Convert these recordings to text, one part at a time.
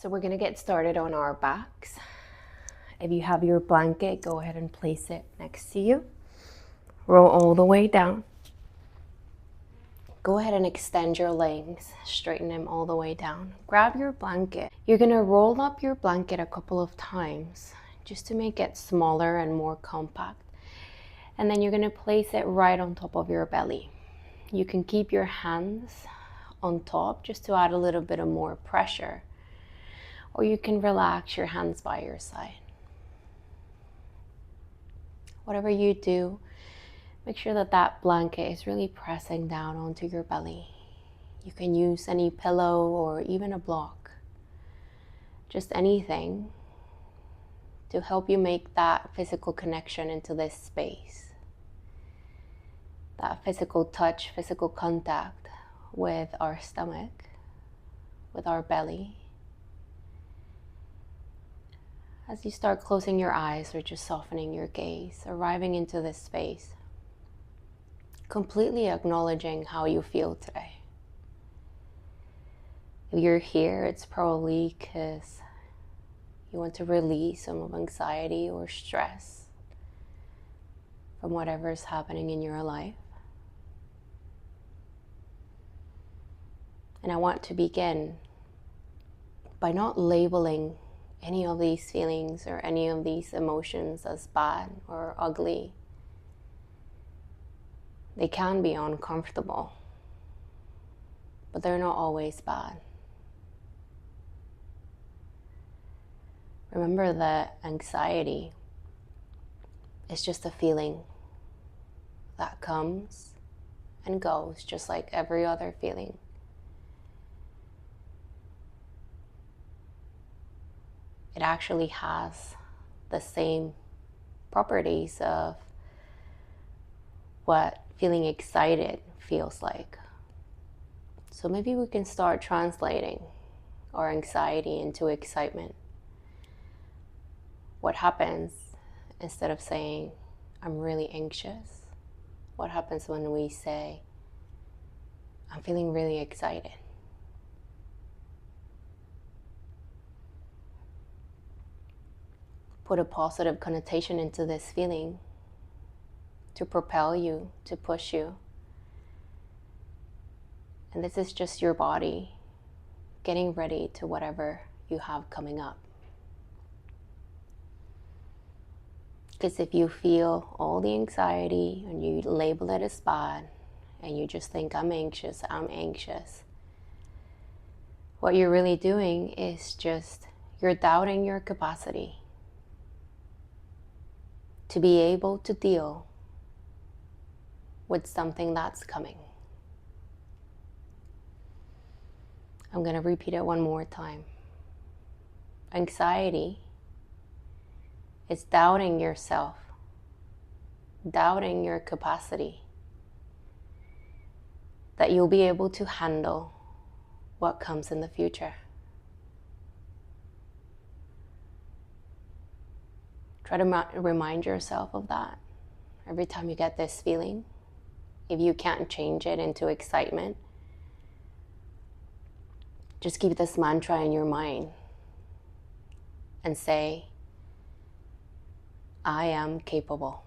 So we're gonna get started on our backs. If you have your blanket, go ahead and place it next to you. Roll all the way down. Go ahead and extend your legs, straighten them all the way down. Grab your blanket. You're gonna roll up your blanket a couple of times just to make it smaller and more compact. And then you're gonna place it right on top of your belly. You can keep your hands on top just to add a little bit of more pressure. Or you can relax your hands by your side. Whatever you do, make sure that that blanket is really pressing down onto your belly. You can use any pillow or even a block. Just anything to help you make that physical connection into this space. That physical touch, physical contact with our stomach, with our belly. As you start closing your eyes or just softening your gaze, arriving into this space, completely acknowledging how you feel today. If you're here, it's probably because you want to release some of anxiety or stress from whatever's happening in your life. And I want to begin by not labeling any of these feelings or any of these emotions as bad or ugly. They can be uncomfortable, but they're not always bad. Remember that anxiety is just a feeling that comes and goes just like every other feeling. It actually has the same properties of what feeling excited feels like. So maybe we can start translating our anxiety into excitement. What happens instead of saying, I'm really anxious? What happens when we say, I'm feeling really excited? Put a positive connotation into this feeling to propel you, to push you. And this is just your body getting ready to whatever you have coming up. Because if you feel all the anxiety and you label it as bad and you just think I'm anxious, what you're really doing is just you're doubting your capacity to be able to deal with something that's coming. I'm going to repeat it one more time. Anxiety is doubting yourself, doubting your capacity, that you'll be able to handle what comes in the future. Try to remind yourself of that every time you get this feeling. If you can't change it into excitement, just keep this mantra in your mind and say, I am capable.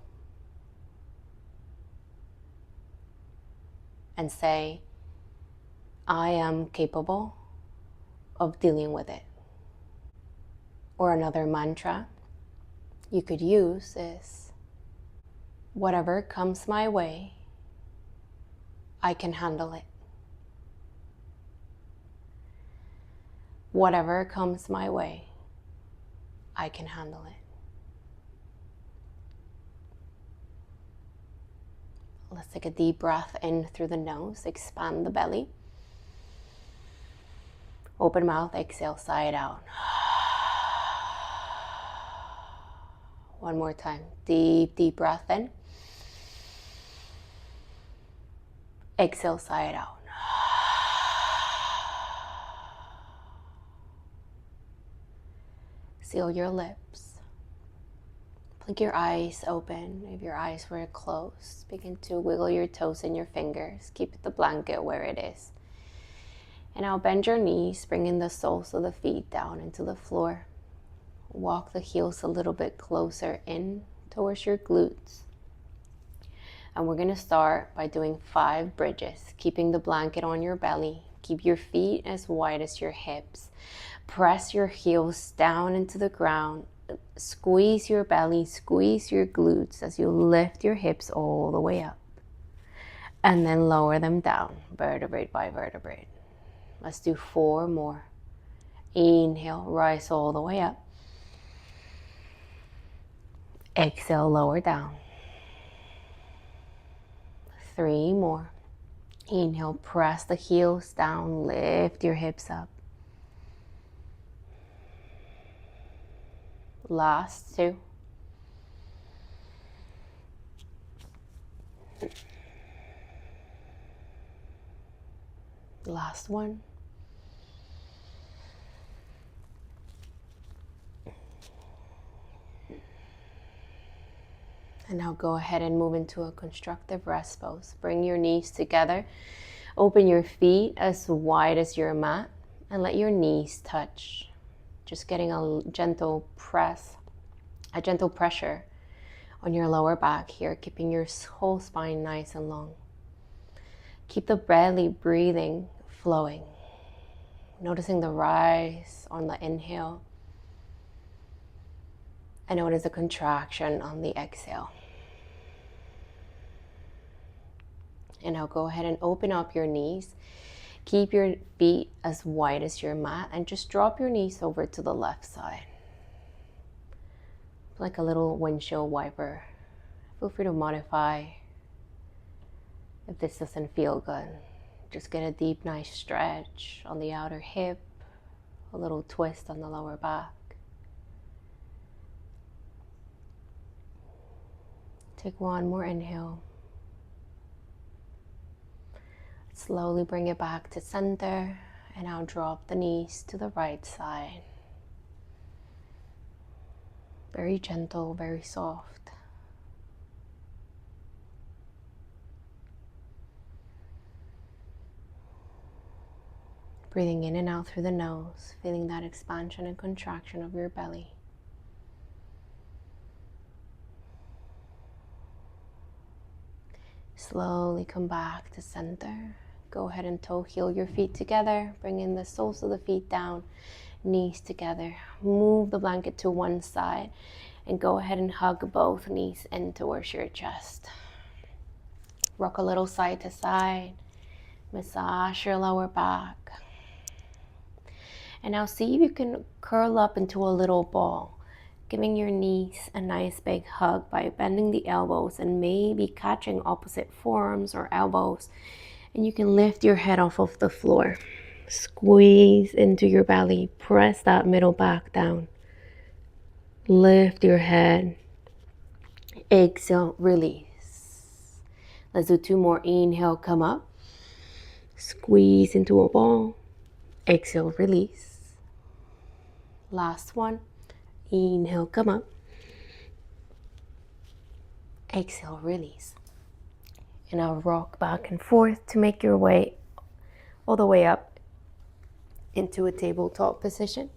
And say, I am capable of dealing with it. Or another mantra you could use is, whatever comes my way, I can handle it. Whatever comes my way, I can handle it. Let's take a deep breath in through the nose, expand the belly. Open mouth, exhale, sigh it out. One more time, deep, deep breath in. Exhale, sigh it out. Seal your lips. Blink your eyes open. If your eyes were closed, begin to wiggle your toes and your fingers. Keep the blanket where it is. And now bend your knees, bringing the soles of the feet down into the floor. Walk the heels a little bit closer in towards your glutes. And we're going to start by doing 5 bridges, keeping the blanket on your belly. Keep your feet as wide as your hips. Press your heels down into the ground. Squeeze your belly, squeeze your glutes as you lift your hips all the way up. And then lower them down, vertebrae by vertebrae. Let's do 4 more. Inhale, rise all the way up. Exhale, lower down. 3 more. Inhale, press the heels down, lift your hips up. Last 2. Last 1. And now go ahead and move into a constructive rest pose. Bring your knees together. Open your feet as wide as your mat and let your knees touch. Just getting a gentle pressure on your lower back here, keeping your whole spine nice and long. Keep the belly breathing flowing. Noticing the rise on the inhale and notice the contraction on the exhale. And now go ahead and open up your knees. Keep your feet as wide as your mat and just drop your knees over to the left side. Like a little windshield wiper. Feel free to modify if this doesn't feel good. Just get a deep, nice stretch on the outer hip, a little twist on the lower back. Take one more inhale. Slowly bring it back to center, and now drop the knees to the right side. Very gentle, very soft. Breathing in and out through the nose, feeling that expansion and contraction of your belly. Slowly come back to center. Go ahead and toe heel your feet together. Bring in the soles of the feet down, knees together. Move the blanket to one side and go ahead and hug both knees in towards your chest. Rock a little side to side. Massage your lower back. And now see if you can curl up into a little ball, giving your knees a nice big hug by bending the elbows and maybe catching opposite forearms or elbows. And you can lift your head off of the floor. Squeeze into your belly. Press that middle back down. Lift your head. Exhale, release. Let's do 2 more. Inhale, come up. Squeeze into a ball. Exhale, release. Last one. Inhale, come up. Exhale, release. And now rock back and forth to make your way all the way up into a tabletop position.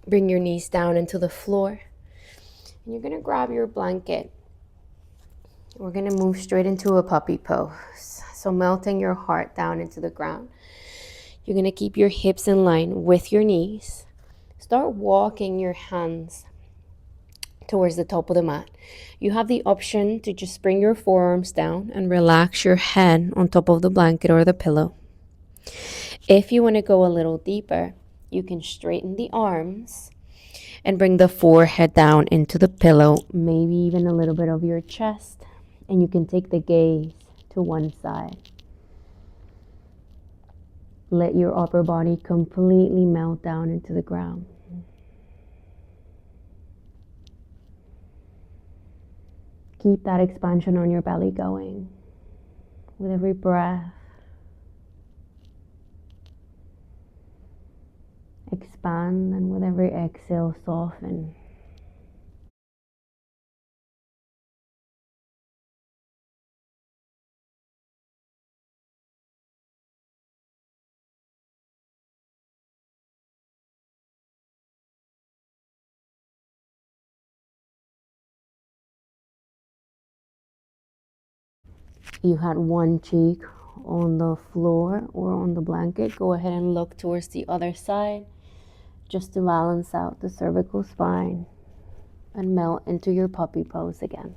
Bring your knees down into the floor. And you're going to grab your blanket. We're going to move straight into a puppy pose. So melting your heart down into the ground. You're going to keep your hips in line with your knees. Start walking your hands towards the top of the mat. You have the option to just bring your forearms down and relax your head on top of the blanket or the pillow. If you want to go a little deeper, you can straighten the arms and bring the forehead down into the pillow, maybe even a little bit of your chest, and you can take the gaze to one side. Let your upper body completely melt down into the ground. Keep that expansion on your belly going with every breath. Expand, and with every exhale, soften. You had one cheek on the floor or on the blanket, go ahead and look towards the other side just to balance out the cervical spine and melt into your puppy pose again.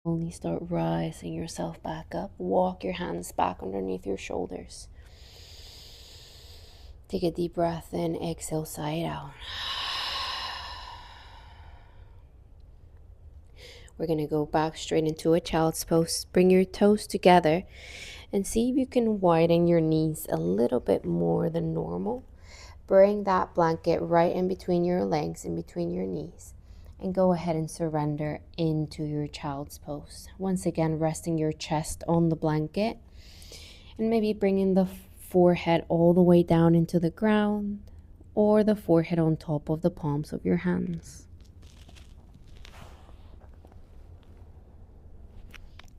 Only start rising yourself back up. Walk your hands back underneath your shoulders. Take a deep breath in, exhale, sigh it out. We're going to go back straight into a child's pose. Bring your toes together and see if you can widen your knees a little bit more than normal. Bring that blanket right in between your legs, in between your knees, and go ahead and surrender into your child's pose. Once again, resting your chest on the blanket and maybe bringing the forehead all the way down into the ground or the forehead on top of the palms of your hands.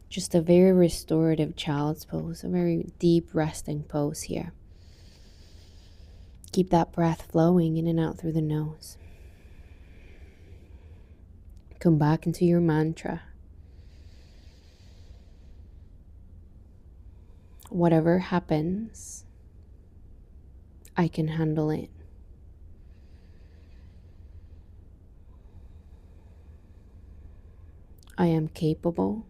Just a very restorative child's pose, a very deep resting pose here. Keep that breath flowing in and out through the nose. Come back into your mantra. Whatever happens, I can handle it. I am capable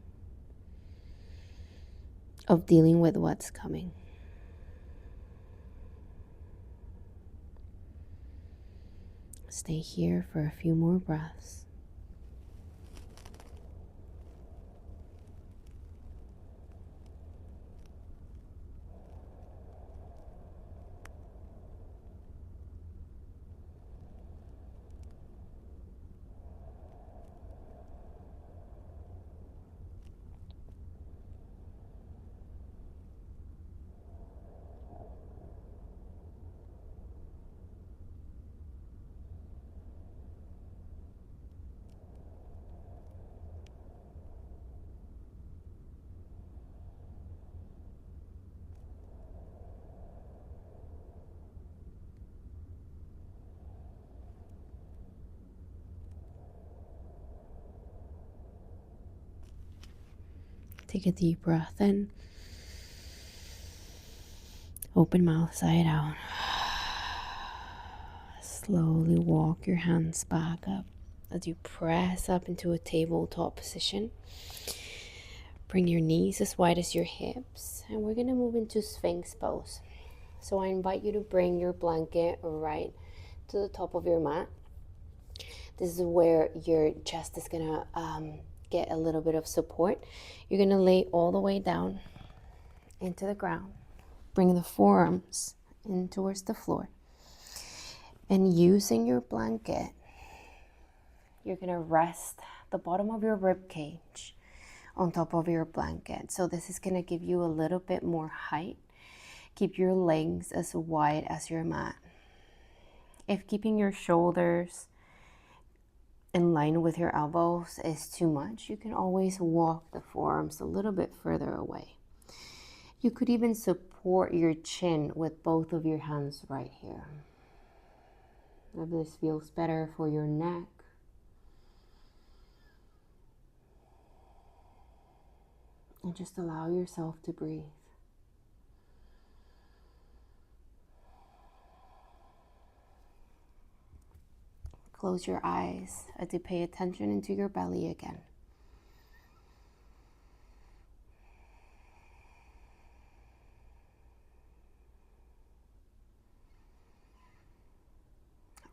of dealing with what's coming. Stay here for a few more breaths. Take a deep breath in. Open mouth, sigh it out. Slowly walk your hands back up as you press up into a tabletop position. Bring your knees as wide as your hips, and we're going to move into Sphinx pose. So I invite you to bring your blanket right to the top of your mat. This is where your chest is going to get a little bit of support. You're going to lay all the way down into the ground. Bring the forearms in towards the floor. And using your blanket, you're going to rest the bottom of your rib cage on top of your blanket. So this is going to give you a little bit more height. Keep your legs as wide as your mat. If keeping your shoulders in line with your elbows is too much, you can always walk the forearms a little bit further away. You could even support your chin with both of your hands right here. If this feels better for your neck, and just allow yourself to breathe. Close your eyes as you pay attention into your belly again.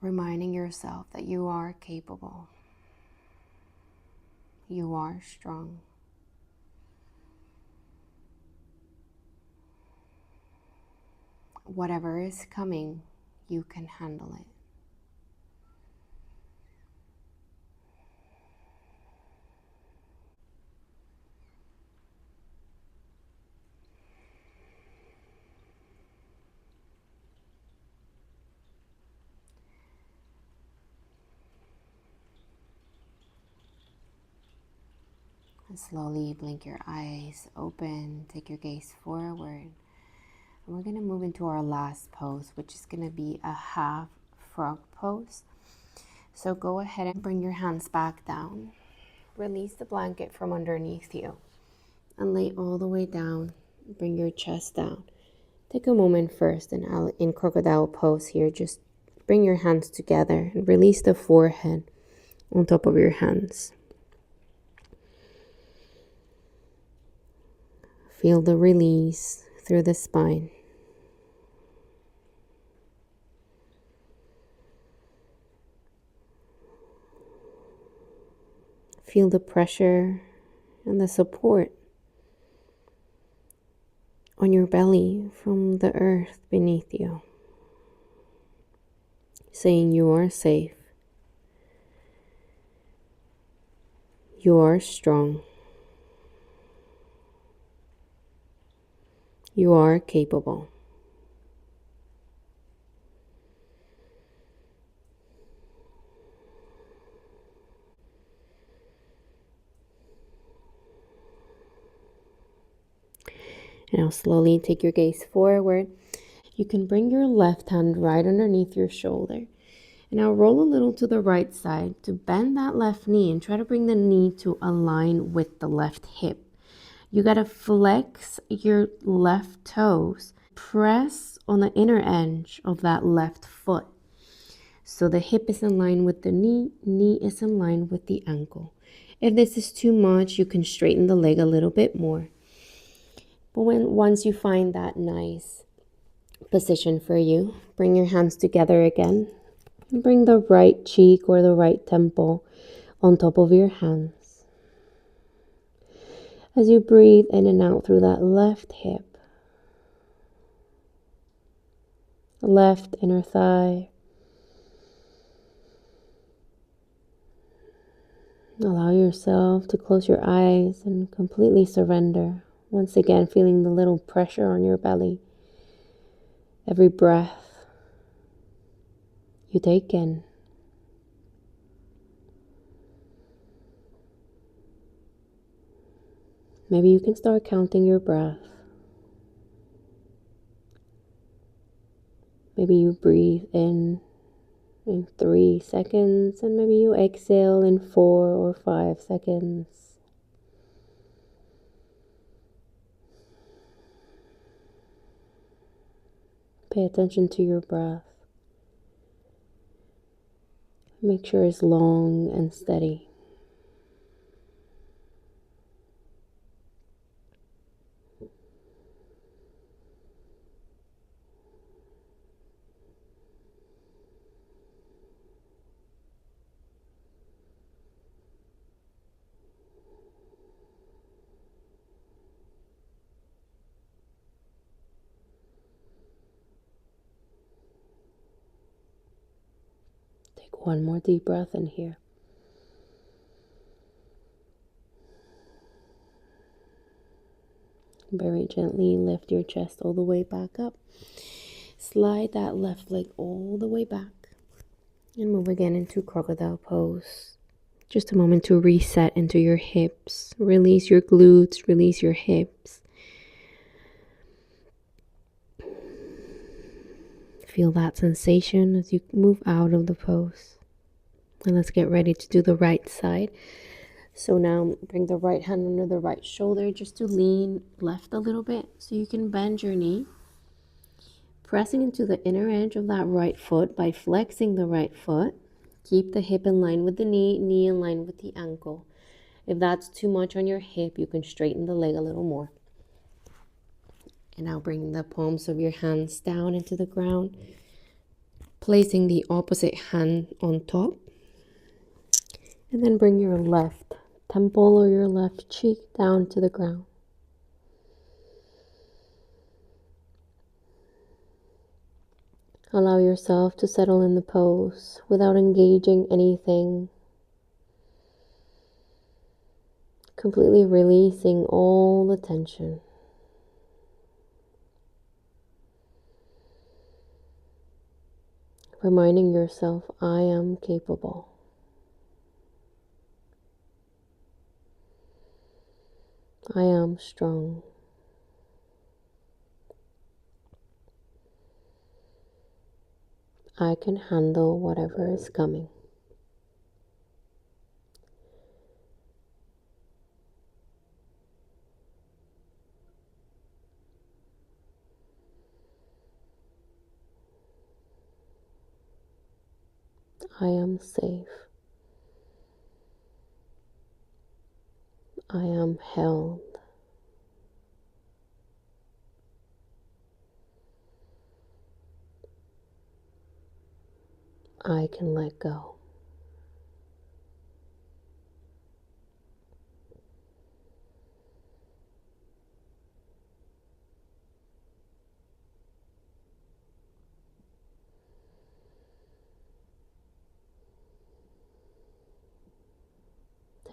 Reminding yourself that you are capable. You are strong. Whatever is coming, you can handle it. Slowly blink your eyes open, take your gaze forward. And we're going to move into our last pose, which is going to be a half frog pose. So go ahead and bring your hands back down. Release the blanket from underneath you and lay all the way down. Bring your chest down. Take a moment first in crocodile pose here. Just bring your hands together and release the forehead on top of your hands. Feel the release through the spine. Feel the pressure and the support on your belly from the earth beneath you, saying you are safe, you are strong, you are capable. Now slowly take your gaze forward. You can bring your left hand right underneath your shoulder. And now roll a little to the right side to bend that left knee and try to bring the knee to align with the left hip. You got to flex your left toes. Press on the inner edge of that left foot. So the hip is in line with the knee, knee is in line with the ankle. If this is too much, you can straighten the leg a little bit more. But once you find that nice position for you, bring your hands together again. And bring the right cheek or the right temple on top of your hands. As you breathe in and out through that left hip, left inner thigh. Allow yourself to close your eyes and completely surrender. Once again, feeling the little pressure on your belly. Every breath you take in. Maybe you can start counting your breath. Maybe you breathe in 3 seconds, and maybe you exhale in 4 or 5 seconds. Pay attention to your breath. Make sure it's long and steady. Take one more deep breath in here. Very gently lift your chest all the way back up. Slide that left leg all the way back. And move again into crocodile pose. Just a moment to reset into your hips. Release your glutes, release your hips. Feel that sensation as you move out of the pose. And let's get ready to do the right side. So now bring the right hand under the right shoulder just to lean left a little bit so you can bend your knee. Pressing into the inner edge of that right foot by flexing the right foot. Keep the hip in line with the knee, knee in line with the ankle. If that's too much on your hip, you can straighten the leg a little more. And now bring the palms of your hands down into the ground, placing the opposite hand on top. And then bring your left temple or your left cheek down to the ground. Allow yourself to settle in the pose without engaging anything. Completely releasing all the tension. Reminding yourself, I am capable. I am strong. I can handle whatever is coming. I am safe. I am held. I can let go.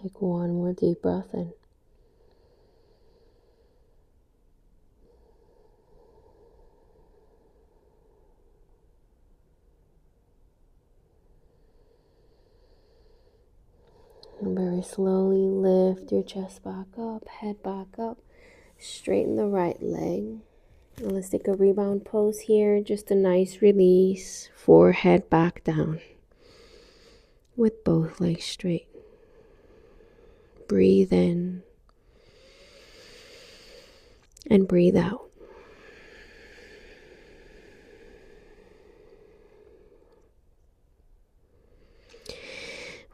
Take one more deep breath in. And very slowly lift your chest back up, head back up. Straighten the right leg. And let's take a rebound pose here. Just a nice release. Forehead back down. With both legs straight. Breathe in. And breathe out.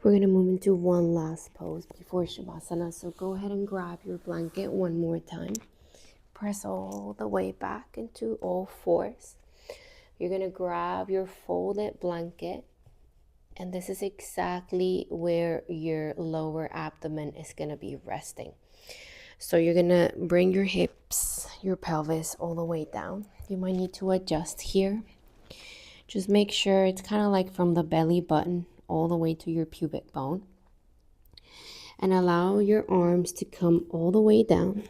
We're going to move into one last pose before Shavasana. So go ahead and grab your blanket one more time. Press all the way back into all fours. You're going to grab your folded blanket. And this is exactly where your lower abdomen is going to be resting. So you're going to bring your hips, your pelvis all the way down. You might need to adjust here. Just make sure it's kind of like from the belly button all the way to your pubic bone. And allow your arms to come all the way down.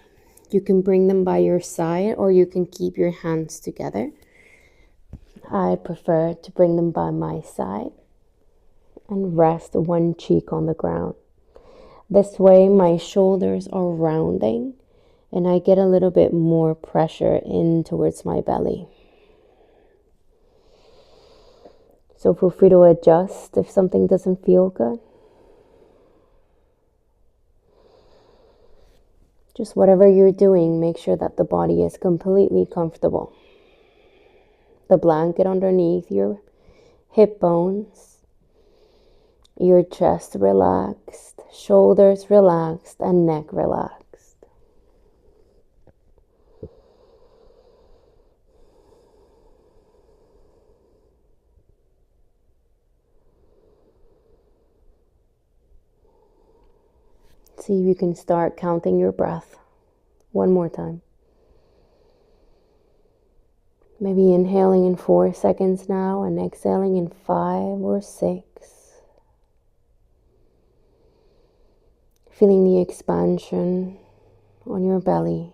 You can bring them by your side or you can keep your hands together. I prefer to bring them by my side and rest one cheek on the ground. This way my shoulders are rounding and I get a little bit more pressure in towards my belly. So feel free to adjust if something doesn't feel good. Just whatever you're doing, make sure that the body is completely comfortable. The blanket underneath your hip bones, your chest relaxed, shoulders relaxed, and neck relaxed. See if you can start counting your breath. One more time. Maybe inhaling in 4 seconds now and exhaling in 5 or 6. Feeling the expansion on your belly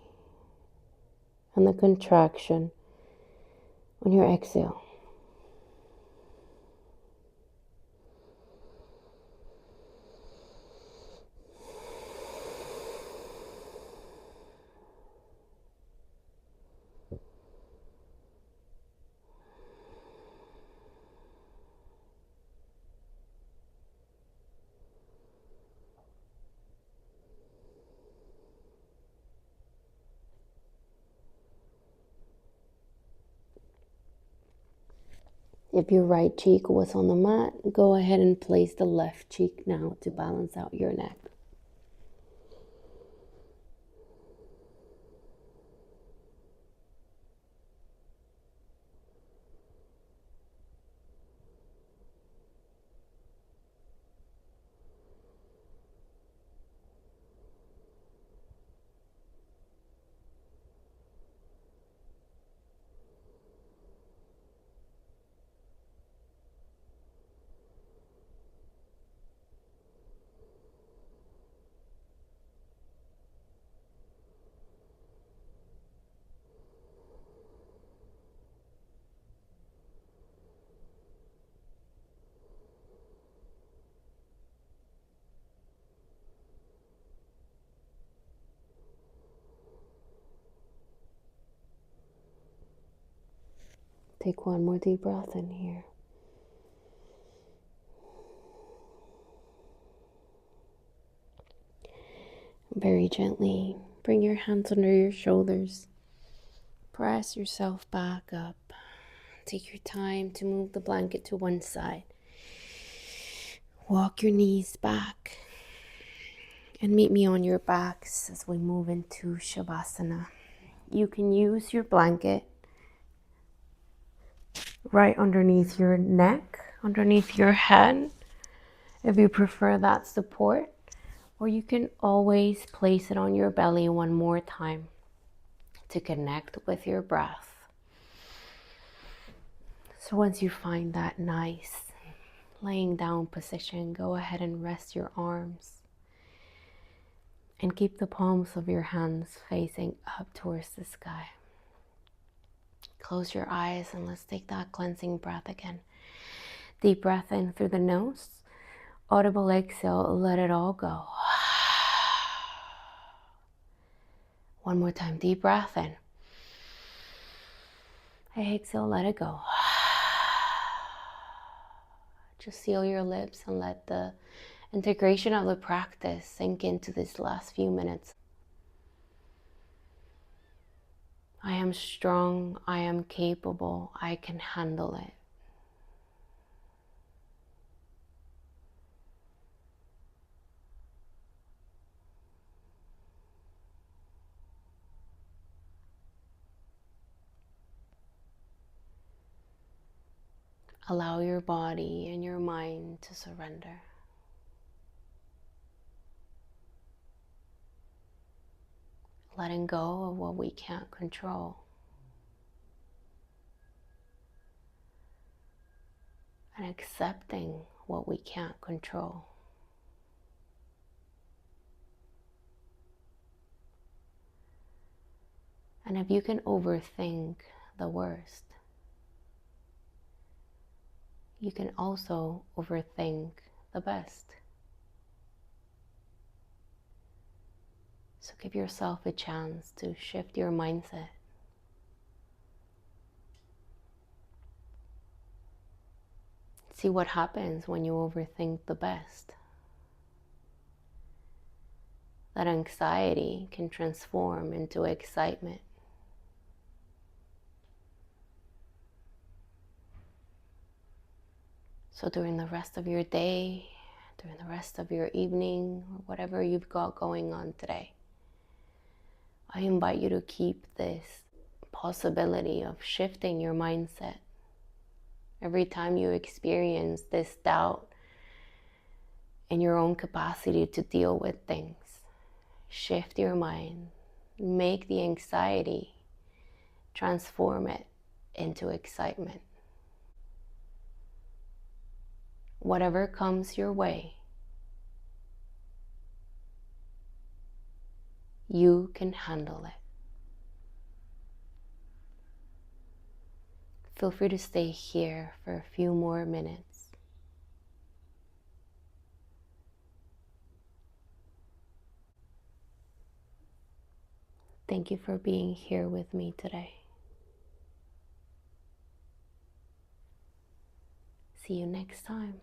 and the contraction on your exhale. If your right cheek was on the mat, go ahead and place the left cheek now to balance out your neck. Take one more deep breath in here. Very gently, bring your hands under your shoulders. Press yourself back up. Take your time to move the blanket to one side. Walk your knees back. And meet me on your backs as we move into Shavasana. You can use your blanket right underneath your neck, underneath your head, if you prefer that support. Or you can always place it on your belly one more time to connect with your breath. So once you find that nice laying down position, go ahead and rest your arms and keep the palms of your hands facing up towards the sky. Close your eyes and let's take that cleansing breath again. Deep breath in through the nose. Audible exhale, let it all go. One more time, deep breath in. Exhale, let it go. Just seal your lips and let the integration of the practice sink into these last few minutes. I am strong, I am capable, I can handle it. Allow your body and your mind to surrender. Letting go of what we can't control. And accepting what we can't control. And if you can overthink the worst, you can also overthink the best. So give yourself a chance to shift your mindset. See what happens when you overthink the best. That anxiety can transform into excitement. So during the rest of your day, during the rest of your evening, or whatever you've got going on today, I invite you to keep this possibility of shifting your mindset. Every time you experience this doubt in your own capacity to deal with things, shift your mind, make the anxiety, transform it into excitement. Whatever comes your way, you can handle it. Feel free to stay here for a few more minutes. Thank you for being here with me today. See you next time.